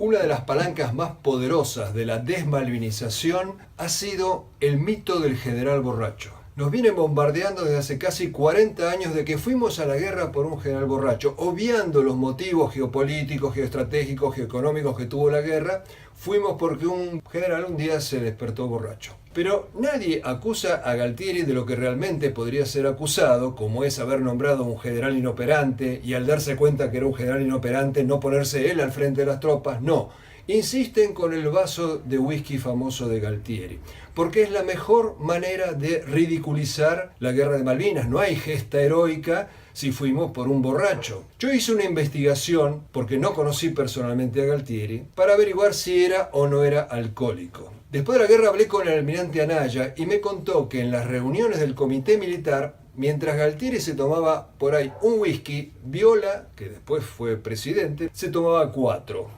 Una de las palancas más poderosas de la desmalvinización ha sido el mito del general borracho. Nos vienen bombardeando desde hace casi 40 años de que fuimos a la guerra por un general borracho, obviando los motivos geopolíticos, geoestratégicos, geoeconómicos que tuvo la guerra. Fuimos porque un general un día se despertó borracho. Pero nadie acusa a Galtieri de lo que realmente podría ser acusado, como es haber nombrado a un general inoperante y al darse cuenta que era un general inoperante no ponerse él al frente de las tropas. No, insisten con el vaso de whisky famoso de Galtieri, porque es la mejor manera de ridiculizar la guerra de Malvinas. No hay gesta heroica si fuimos por un borracho. Yo hice una investigación, porque no conocí personalmente a Galtieri, para averiguar si era o no era alcohólico. Después de la guerra hablé con el almirante Anaya y me contó que en las reuniones del comité militar, mientras Galtieri se tomaba por ahí un whisky, Viola, que después fue presidente, se tomaba 4. O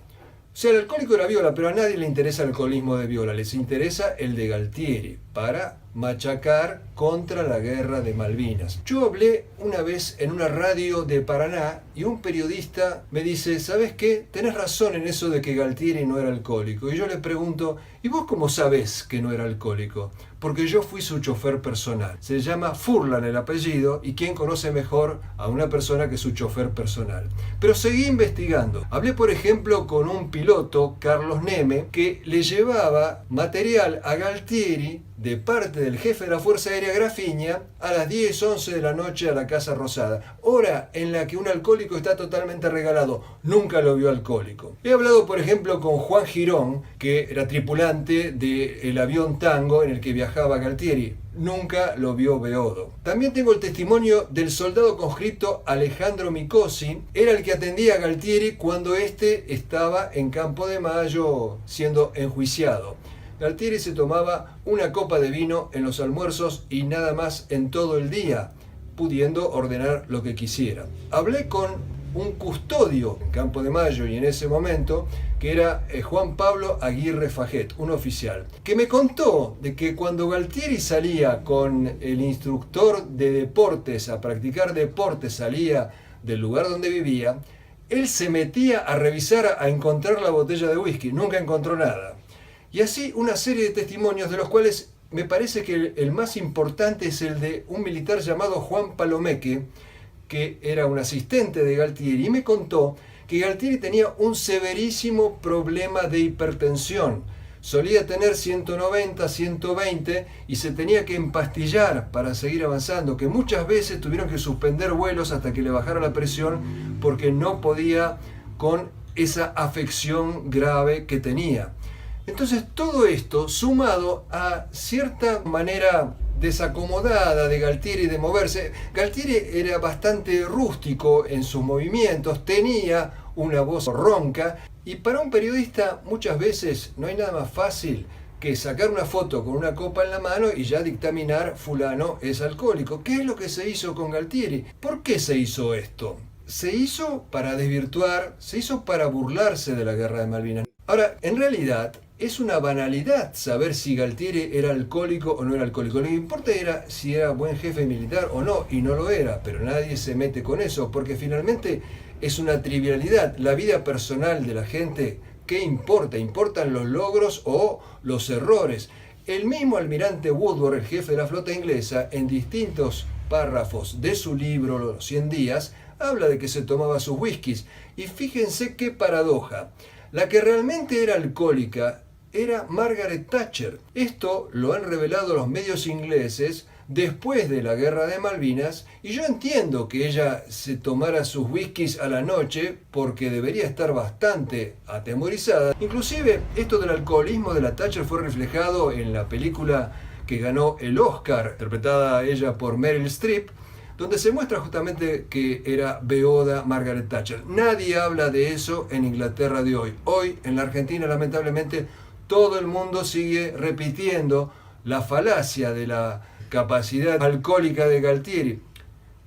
sea, el alcohólico era Viola, pero a nadie le interesa el alcoholismo de Viola, les interesa el de Galtieri, para machacar contra la guerra de Malvinas. Yo hablé una vez en una radio de Paraná y un periodista me dice, ¿sabes qué? Tenés razón en eso de que Galtieri no era alcohólico. Y yo le pregunto, ¿y vos cómo sabés que no era alcohólico? Porque yo fui su chofer personal. Se llama Furlan el apellido, y ¿quién conoce mejor a una persona que su chofer personal? Pero seguí investigando. Hablé, por ejemplo, con un piloto, Carlos Neme, que le llevaba material a Galtieri de parte del jefe de la Fuerza Aérea Grafiña a las 10, 11 de la noche a la Casa Rosada, hora en la que un alcohólico está totalmente regalado. Nunca lo vio alcohólico. He hablado, por ejemplo, con Juan Girón, que era tripulante del avión Tango en el que viajaba Galtieri. Nunca lo vio beodo. También tengo el testimonio del soldado conscripto Alejandro Micosi. Era el que atendía a Galtieri cuando éste estaba en Campo de Mayo siendo enjuiciado. Galtieri se tomaba una copa de vino en los almuerzos y nada más en todo el día, pudiendo ordenar lo que quisiera. Hablé con un custodio en Campo de Mayo y en ese momento, que era Juan Pablo Aguirre Fajet, un oficial, que me contó de que cuando Galtieri salía con el instructor de deportes a practicar deportes, salía del lugar donde vivía, él se metía a revisar, a encontrar la botella de whisky, nunca encontró nada. Y así una serie de testimonios, de los cuales me parece que el más importante es el de un militar llamado Juan Palomeque, que era un asistente de Galtieri, y me contó que Galtieri tenía un severísimo problema de hipertensión. Solía tener 190, 120 y se tenía que empastillar para seguir avanzando, que muchas veces tuvieron que suspender vuelos hasta que le bajara la presión porque no podía con esa afección grave que tenía. Entonces todo esto sumado a cierta manera desacomodada de Galtieri de moverse. Galtieri era bastante rústico en sus movimientos, tenía una voz ronca, y para un periodista muchas veces no hay nada más fácil que sacar una foto con una copa en la mano y ya dictaminar fulano es alcohólico. ¿Qué es lo que se hizo con Galtieri? ¿Por qué se hizo esto? Se hizo para desvirtuar, se hizo para burlarse de la guerra de Malvinas. Ahora, en realidad, es una banalidad saber si Galtieri era alcohólico o no era alcohólico. Lo que importa era si era buen jefe militar o no, y no lo era, pero nadie se mete con eso, porque finalmente es una trivialidad. La vida personal de la gente, ¿qué importa? Importan los logros o los errores. El mismo almirante Woodward, el jefe de la flota inglesa, en distintos párrafos de su libro Los 100 días, habla de que se tomaba sus whiskies. Y fíjense qué paradoja. La que realmente era alcohólica era Margaret Thatcher. Esto lo han revelado los medios ingleses después de la guerra de Malvinas, y yo entiendo que ella se tomara sus whiskies a la noche porque debería estar bastante atemorizada. Inclusive esto del alcoholismo de la Thatcher fue reflejado en la película que ganó el Oscar, interpretada ella por Meryl Streep, donde se muestra justamente que era beoda Margaret Thatcher. Nadie habla de eso en Inglaterra de hoy. Hoy, en la Argentina, lamentablemente, todo el mundo sigue repitiendo la falacia de la capacidad alcohólica de Galtieri.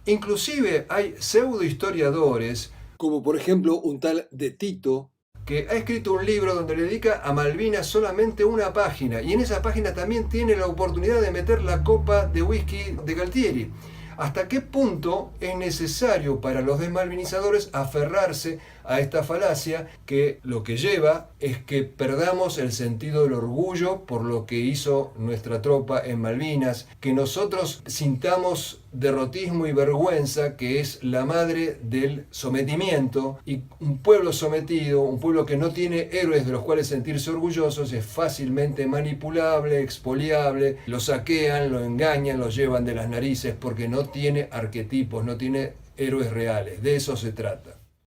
Inclusive hay pseudohistoriadores, como por ejemplo un tal de Tito, que ha escrito un libro donde le dedica a Malvinas solamente una página, y en esa página también tiene la oportunidad de meter la copa de whisky de Galtieri. ¿Hasta qué punto es necesario para los desmalvinizadores aferrarse a esta falacia que lo que lleva es que perdamos el sentido del orgullo por lo que hizo nuestra tropa en Malvinas, que nosotros sintamos derrotismo y vergüenza, que es la madre del sometimiento, y un pueblo sometido, un pueblo que no tiene héroes de los cuales sentirse orgullosos, es fácilmente manipulable, expoliable, lo saquean, lo engañan, lo llevan de las narices porque no tiene arquetipos, no tiene héroes reales. De eso se trata.